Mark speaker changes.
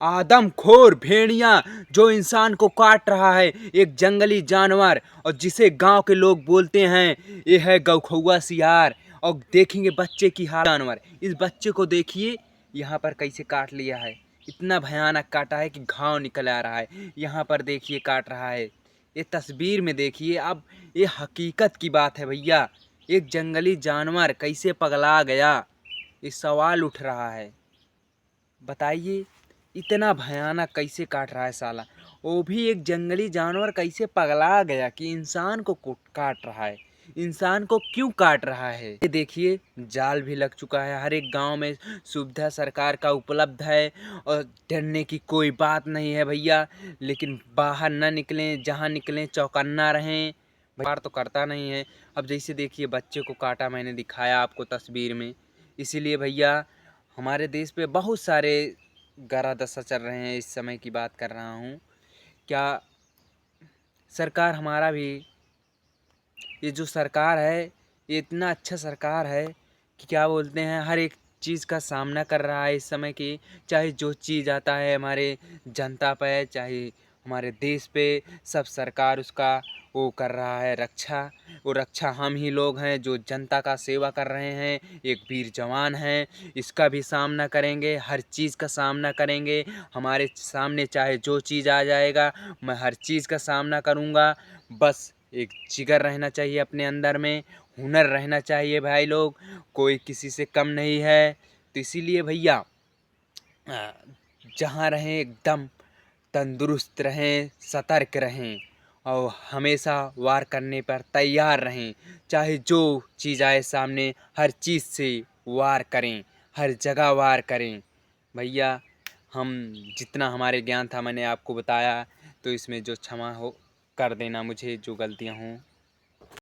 Speaker 1: आदमखोर भेड़िया जो इंसान को काट रहा है, एक जंगली जानवर, और जिसे गांव के लोग बोलते हैं ये है गौखौआ सियार। और देखेंगे बच्चे की हालत। जानवर, इस बच्चे को देखिए यहाँ पर कैसे काट लिया है। इतना भयानक काटा है कि घाव निकल आ रहा है। यहाँ पर देखिए काट रहा है। ये तस्वीर में देखिए। अब ये हकीकत की बात है भैया। एक जंगली जानवर कैसे पगला गया, ये सवाल उठ रहा है। बताइए इतना भयानक कैसे काट रहा है साला। वो भी एक जंगली जानवर कैसे पगला गया कि इंसान को काट रहा है। इंसान को क्यों काट रहा है। ये देखिए जाल भी लग चुका है। हर एक गांव में सुविधा सरकार का उपलब्ध है और डरने की कोई बात नहीं है भैया। लेकिन बाहर न निकलें, जहां निकलें चौकन्ना रहें। बाहर तो करता नहीं है। अब जैसे देखिए बच्चे को काटा, मैंने दिखाया आपको तस्वीर में। इसीलिए भैया हमारे देश पे बहुत सारे गारा दशा चल रहे हैं। इस समय की बात कर रहा हूँ। क्या सरकार हमारा भी, ये जो सरकार है ये इतना अच्छा सरकार है कि क्या बोलते हैं, हर एक चीज़ का सामना कर रहा है इस समय की। चाहे जो चीज़ आता है हमारे जनता पे, चाहे हमारे देश पे, सब सरकार उसका वो कर रहा है रक्षा। वो रक्षा हम ही लोग हैं जो जनता का सेवा कर रहे हैं। एक वीर जवान हैं, इसका भी सामना करेंगे, हर चीज़ का सामना करेंगे। हमारे सामने चाहे जो चीज़ आ जाएगा, मैं हर चीज़ का सामना करूँगा। बस एक जिगर रहना चाहिए अपने अंदर में, हुनर रहना चाहिए भाई लोग। कोई किसी से कम नहीं है। तो इसीलिए भैया जहाँ रहें एकदम तंदुरुस्त रहें, सतर्क रहें और हमेशा वार करने पर तैयार रहें। चाहे जो चीज़ आए सामने, हर चीज़ से वार करें, हर जगह वार करें। भैया हम जितना हमारे ज्ञान था मैंने आपको बताया। तो इसमें जो क्षमा हो कर देना मुझे, जो गलतियाँ हों।